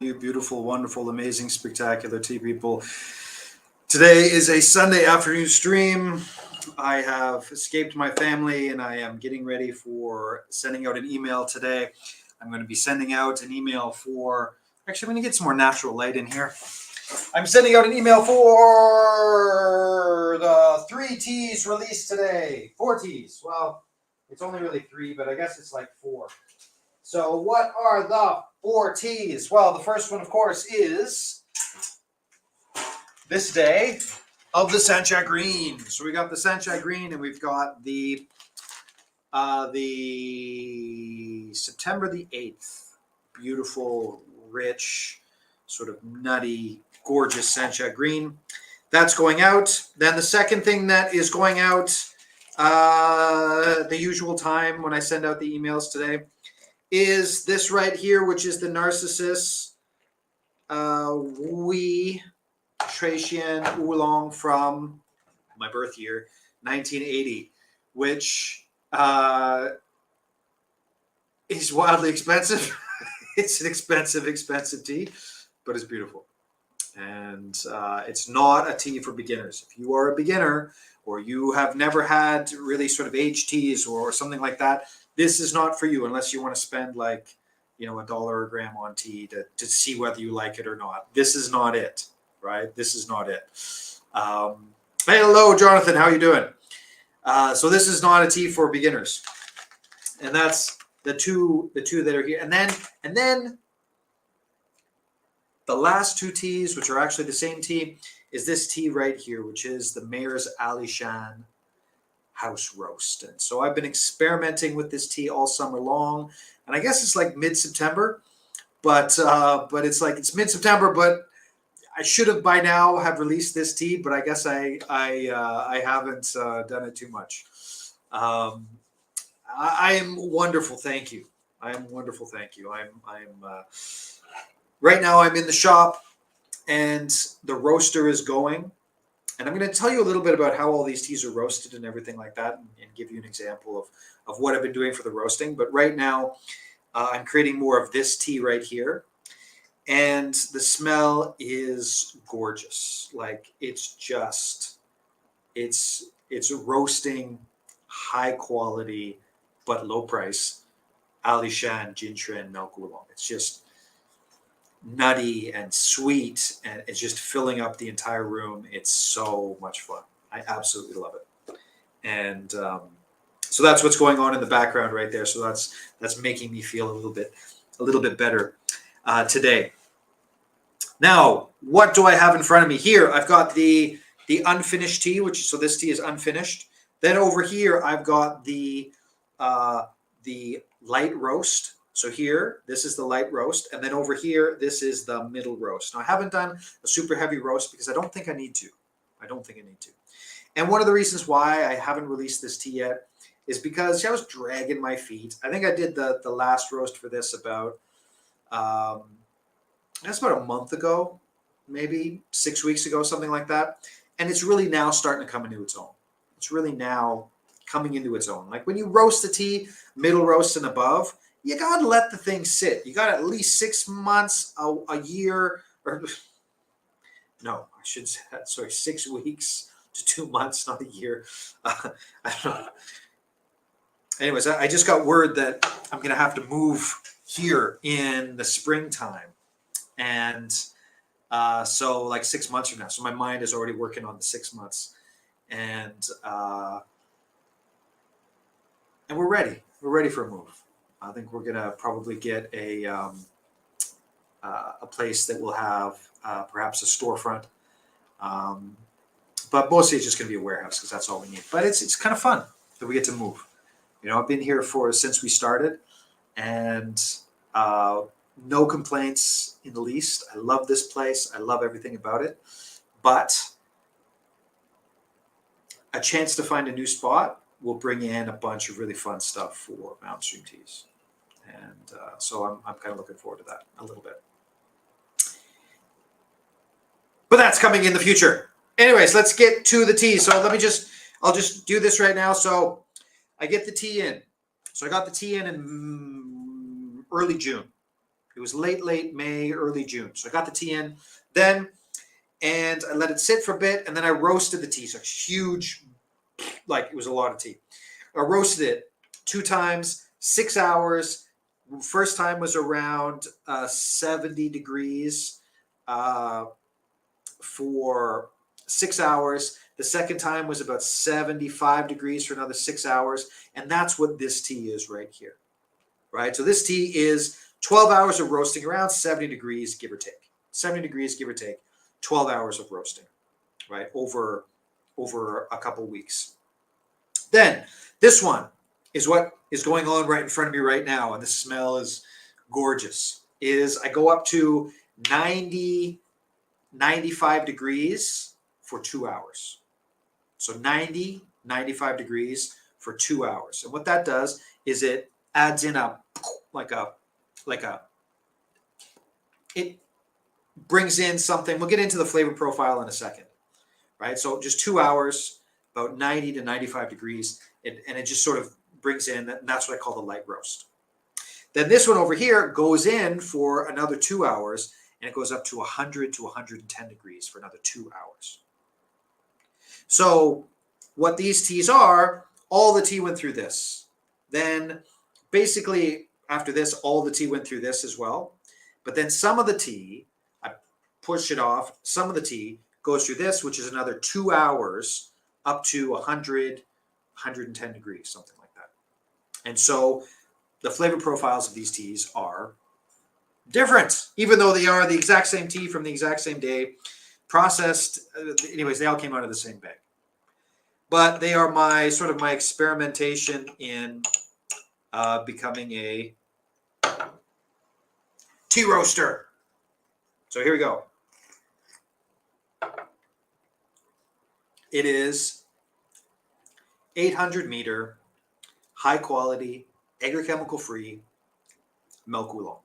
You beautiful, wonderful, amazing, spectacular tea people. Today is a Sunday afternoon stream. I have escaped my family and I am getting ready for sending out an email today. I'm going to be sending out an email for. Actually, I'm going to get some more natural light in here. I'm sending out an email for the 3 T's released today. 4 T's. Well, it's only really 3, but I guess it's like 4. So, what are the 4 T's? Well, the first one, of course, is this day of the Sancha Green. So we got the Sancha Green, and we've got the September the 8th. Beautiful, rich, sort of nutty, gorgeous Sancha Green. That's going out. Then the second thing that is going out, the usual time when I send out the emails today, is this right here, which is the Narcissus Wee Tracian Oolong from my birth year, 1980, which is wildly expensive. It's an expensive tea, but it's beautiful. And it's not a tea for beginners. If you are a beginner or you have never had really sort of aged teas or something like that, this is not for you unless you want to spend like, $1 a gram on tea to see whether you like it or not. This is not it, right? This is not it. Hey, hello, Jonathan. How are you doing? So this is not a tea for beginners, and that's the two that are here. And then the last 2 teas, which are actually the same tea, is this tea right here, which is the Mayor's Alishan House Roast. And so I've been experimenting with this tea all summer long, and I guess it's like mid-September, but it's mid-September, but I should have by now have released this tea, but I guess I haven't done it too much. I am wonderful, thank you. I am wonderful, thank you. I'm right now I'm in the shop, and the roaster is going. And I'm going to tell you a little bit about how all these teas are roasted and everything like that, and give you an example of what I've been doing for the roasting. But right now, I'm creating more of this tea right here. And the smell is gorgeous. Like it's roasting high quality, but low price Alishan Jinchen milk oolong. It's just nutty and sweet, and it's just filling up the entire room. It's so much fun. I absolutely love it. And so that's what's going on in the background right there. So that's making me feel a little bit better today. Now, what do I have in front of me here? I've got the unfinished tea, so this tea is unfinished. Then over here, I've got the light roast. So here, this is the light roast. And then over here, this is the middle roast. Now, I haven't done a super heavy roast because I don't think I need to. And one of the reasons why I haven't released this tea yet is because I was dragging my feet. I think I did the last roast for this about, that's about a month ago, maybe 6 weeks ago, something like that. And it's really now starting to come into its own. It's really now coming into its own. Like when you roast the tea, middle roast and above, you got to let the thing sit. You got at least 6 months, a year, or no, I should say that. Sorry, 6 weeks to 2 months, not a year. I don't know. Anyways, I just got word that I'm going to have to move here in the springtime. And so like 6 months from now. So my mind is already working on the 6 months. And we're ready. We're ready for a move. I think we're going to probably get a place that will have perhaps a storefront. But mostly it's just going to be a warehouse because that's all we need. But it's kind of fun that we get to move. I've been here since we started, and no complaints in the least. I love this place. I love everything about it. But a chance to find a new spot will bring in a bunch of really fun stuff for Mountain Stream Teas. And so I'm kind of looking forward to that a little bit. But that's coming in the future. Anyways, let's get to the tea. So I'll just do this right now. So I get the tea in. So I got the tea in early June. It was late May, early June. So I got the tea in then, and I let it sit for a bit, and then I roasted the tea. So huge, like it was a lot of tea. I roasted it 2 times, 6 hours. First time was around 70 degrees for 6 hours. The second time was about 75 degrees for another 6 hours. And that's what this tea is right here, right? So this tea is 12 hours of roasting, around 70 degrees, give or take. 70 degrees, give or take, 12 hours of roasting, right? Over a couple weeks. Then this one is what is going on right in front of me right now. And the smell is gorgeous. Is I go up to 90, 95 degrees for 2 hours. So 90, 95 degrees for 2 hours. And what that does is it adds in it brings in something. We'll get into the flavor profile in a second, right? So just 2 hours, about 90 to 95 degrees, and it just sort of brings in, and that's what I call the light roast. Then this one over here goes in for another 2 hours, and it goes up to 100 to 110 degrees for another 2 hours. So what these teas are, all the tea went through this. Then basically after this, all the tea went through this as well. But then some of the tea, I push it off, some of the tea goes through this, which is another 2 hours up to 100, 110 degrees, something like that. And so the flavor profiles of these teas are different, even though they are the exact same tea from the exact same day, processed. Anyways, they all came out of the same bag. But they are my sort of my experimentation in becoming a tea roaster. So here we go. It is 800-meter, high quality, agrochemical free milk oolong.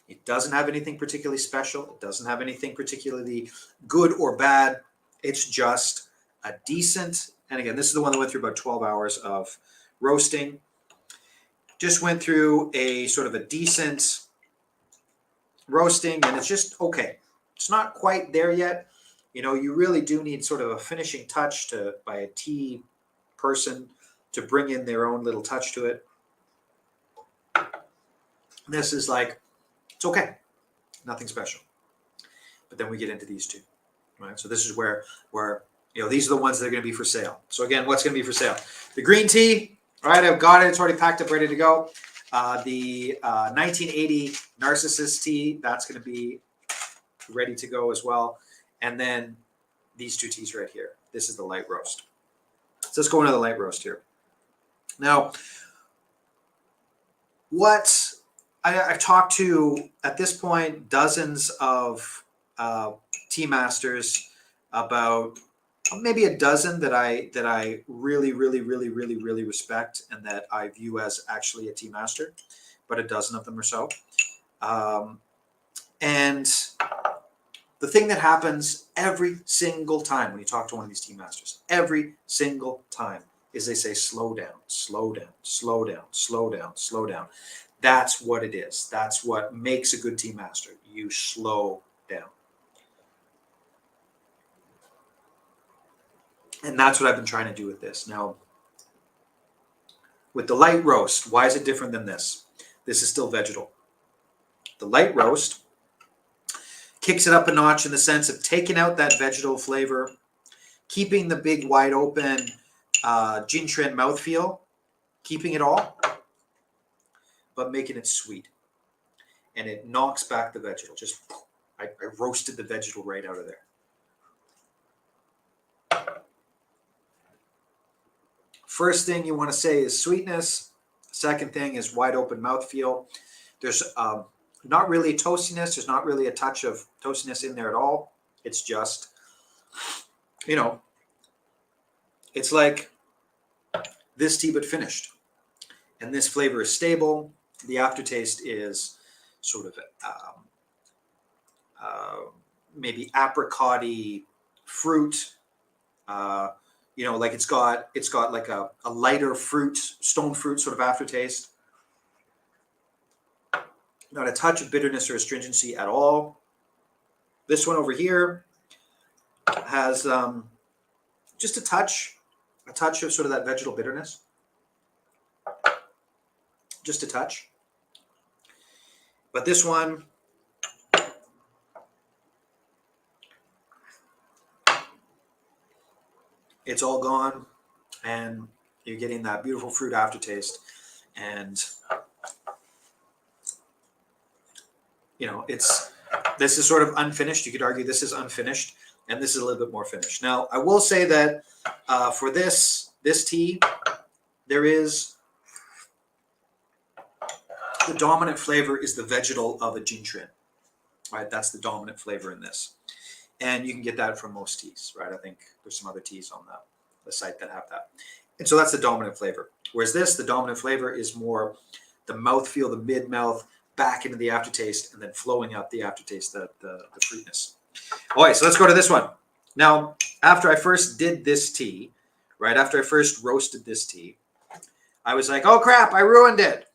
It doesn't have anything particularly special. It doesn't have anything particularly good or bad. It's just a decent, and again, this is the one that went through about 12 hours of roasting. Just went through a sort of a decent roasting, and it's just okay. It's not quite there yet. You know, you really do need sort of a finishing touch by a tea person to bring in their own little touch to it. This is like, it's okay. Nothing special. But then we get into these two, right? So this is where you know, these are the ones that are going to be for sale. So again, what's going to be for sale? The green tea, all right, I've got it. It's already packed up, ready to go. The 1980 Narcissus tea, that's going to be ready to go as well. And then these two teas right here. This is the light roast. So let's go into the light roast here. Now, what I've talked to, at this point, dozens of tea masters, about maybe a dozen that I really respect and that I view as actually a tea master, but a dozen of them or so. And the thing that happens every single time when you talk to one of these tea masters, every single time, is they say, slow down, slow down, slow down, slow down, slow down. That's what it is. That's what makes a good tea master. You slow down. And that's what I've been trying to do with this. Now, with the light roast, why is it different than this? This is still vegetal. The light roast kicks it up a notch in the sense of taking out that vegetal flavor, keeping the big wide open Jintren mouthfeel, keeping it all, but making it sweet. And it knocks back the vegetal. Just, I roasted the vegetal right out of there. First thing you want to say is sweetness. Second thing is wide open mouthfeel. There's not really toastiness. There's not really a touch of toastiness in there at all. It's just, you know, it's like this tea but finished. And this flavor is stable. The aftertaste is sort of maybe apricot-y fruit. You know, like it's got like a lighter fruit, stone fruit sort of aftertaste. Not a touch of bitterness or astringency at all. This one over here has just a touch of sort of that vegetal bitterness. Just a touch. But this one, it's all gone, and you're getting that beautiful fruit aftertaste. And you know, this is sort of unfinished. You could argue this is unfinished, and this is a little bit more finished. Now, I will say that for this tea, there is the dominant flavor is the vegetal of a gintrin, right? That's the dominant flavor in this, and you can get that from most teas, right? I think there's some other teas on the site that have that, and so that's the dominant flavor. Whereas this, the dominant flavor is more the mouthfeel, the mid mouth, back into the aftertaste, and then flowing out the aftertaste, the fruitness. All right, so let's go to this one. Now, after I first did this tea, right, after I first roasted this tea, I was like, oh crap, I ruined it.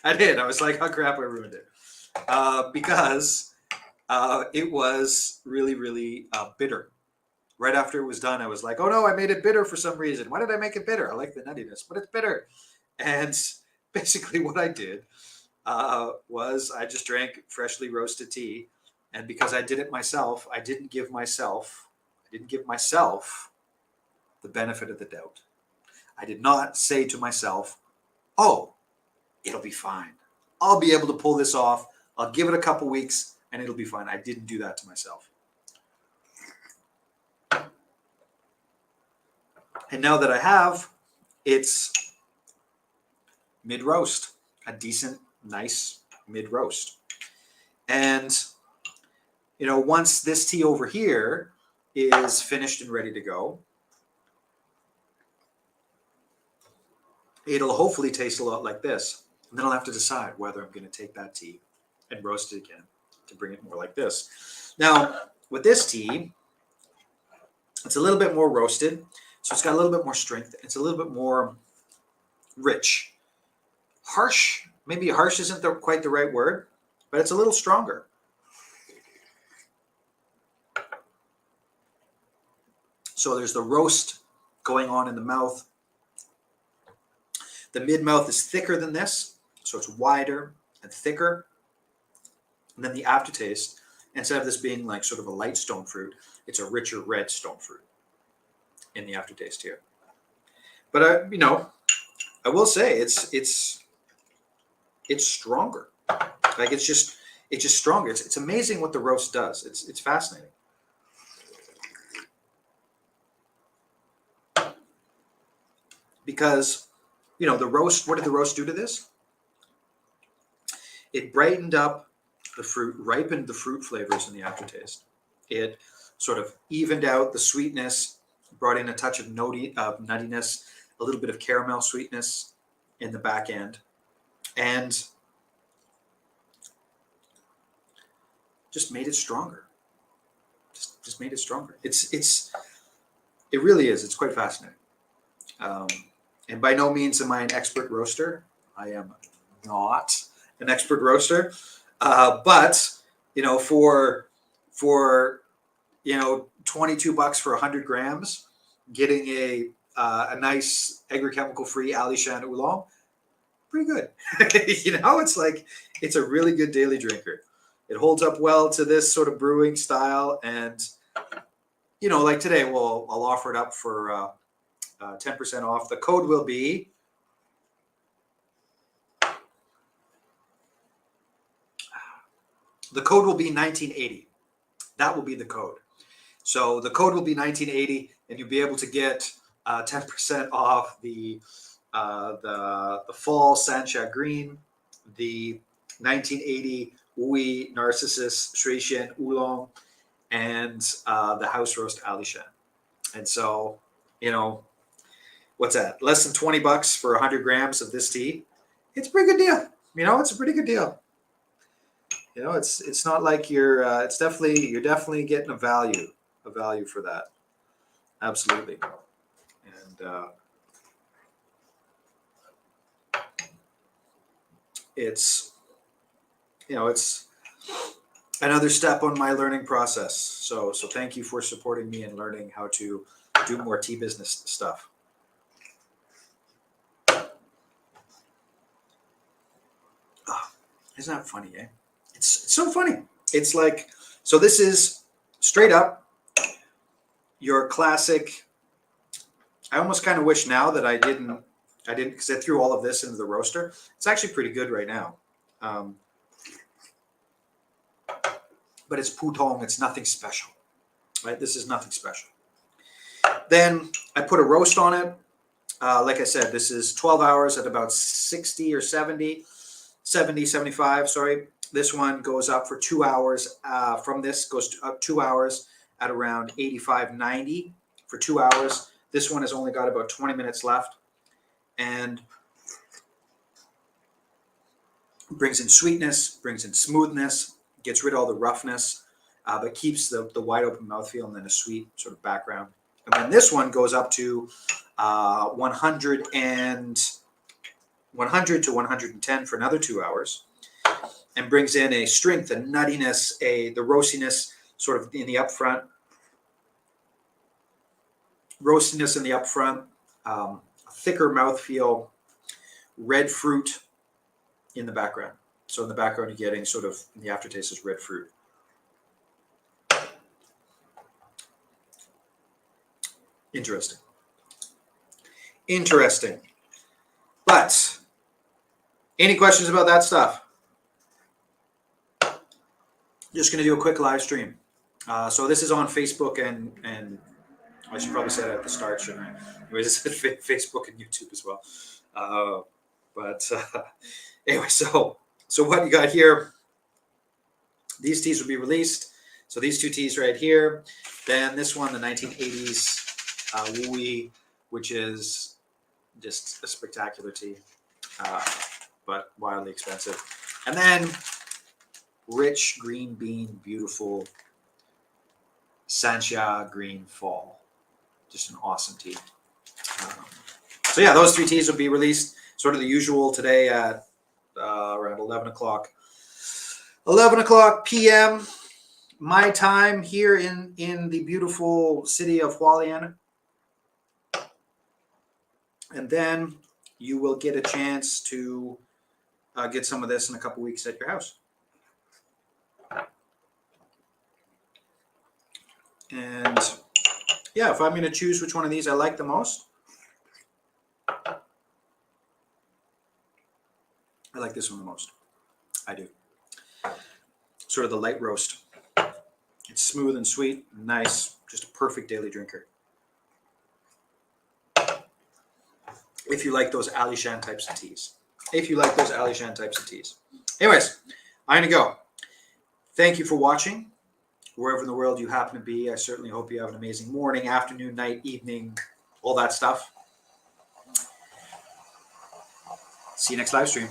I did. I was like, oh crap, I ruined it. Because it was really, really bitter. Right after it was done, I was like, oh no, I made it bitter for some reason. Why did I make it bitter? I like the nuttiness, but it's bitter. And basically what I did was I just drank freshly roasted tea. And because I did it myself, I didn't give myself the benefit of the doubt. I did not say to myself, oh, it'll be fine. I'll be able to pull this off. I'll give it a couple weeks and it'll be fine. I didn't do that to myself. And now that I have, it's mid-roast, a decent, nice mid-roast. And, you know, once this tea over here is finished and ready to go, it'll hopefully taste a lot like this. And then I'll have to decide whether I'm going to take that tea and roast it again to bring it more like this. Now, with this tea, it's a little bit more roasted. So it's got a little bit more strength. It's a little bit more rich. Harsh, maybe harsh isn't quite the right word, but it's a little stronger. So there's the roast going on in the mouth. The mid-mouth is thicker than this, so it's wider and thicker. And then the aftertaste, instead of this being like sort of a light stone fruit, it's a richer red stone fruit in the aftertaste here. But you know, I will say it's stronger. Like it's just stronger. It's amazing what the roast does. It's fascinating. Because, you know, the roast, what did the roast do to this? It brightened up the fruit, ripened the fruit flavors in the aftertaste. It sort of evened out the sweetness, brought in a touch of nuttiness, a little bit of caramel sweetness in the back end, and just made it stronger. Just made it stronger. It really is. It's quite fascinating. And by no means am I an expert roaster. I am not an expert roaster. But, you know, for you know, $22 for 100 grams, getting a nice agrochemical-free Alishan oolong, pretty good. You know, it's like, it's a really good daily drinker. It holds up well to this sort of brewing style. And, you know, like today, I'll offer it up for 10% off. The code will be The code will be 1980. That will be the code. So the code will be 1980, and you'll be able to get 10% off the fall Sancha Green, the 1980 Ui Narcissus Shretian Oolong, and the House Roast Alishan. And so, you know, what's that? Less than $20 for 100 grams of this tea. It's a pretty good deal. You know, it's a pretty good deal. You know, it's not like you're definitely getting a value for that. Absolutely. And it's, it's another step on my learning process. So thank you for supporting me in learning how to do more tea business stuff. Oh, isn't that funny, eh? It's so funny. It's like, so this is straight up your classic. I almost kind of wish now that I didn't, because I threw all of this into the roaster. It's actually pretty good right now. But it's putong, it's nothing special, right? This is nothing special. Then I put a roast on it. Like I said, this is 12 hours at about 60 or 70, 75, sorry. This one goes up for 2 hours. From this goes up 2 hours at around 85, 90 for 2 hours. This one has only got about 20 minutes left, and brings in sweetness, brings in smoothness, gets rid of all the roughness, but keeps the wide open mouthfeel and then a sweet sort of background. And then this one goes up to 100 to 110 for another 2 hours, and brings in a strength, a nuttiness, the roastiness sort of in the upfront. Roastiness in the upfront, a thicker mouthfeel, red fruit in the background. So in the background, you're getting sort of, in the aftertaste is red fruit. Interesting. Interesting. But any questions about that stuff? Just going to do a quick live stream. So this is on Facebook and I should probably say that at the start, shouldn't I? Anyways, it's Facebook and YouTube as well. Anyway, so what you got here, these teas will be released. So these two teas right here. Then this one, the 1980s Wui, which is just a spectacular tea, but wildly expensive. And then rich green bean, beautiful Sanxia Green Fall. Just an awesome tea. So yeah, those three teas will be released sort of the usual today at around 11 o'clock. 11 o'clock p.m. my time here in the beautiful city of Hualien. And then you will get a chance to get some of this in a couple weeks at your house. And yeah, if I'm going to choose which one of these I like the most, I like this one the most. I do. Sort of the light roast. It's smooth and sweet, nice, just a perfect daily drinker. If you like those Alishan types of teas. Anyways, I'm going to go. Thank you for watching. Wherever in the world you happen to be, I certainly hope you have an amazing morning, afternoon, night, evening, all that stuff. See you next live stream.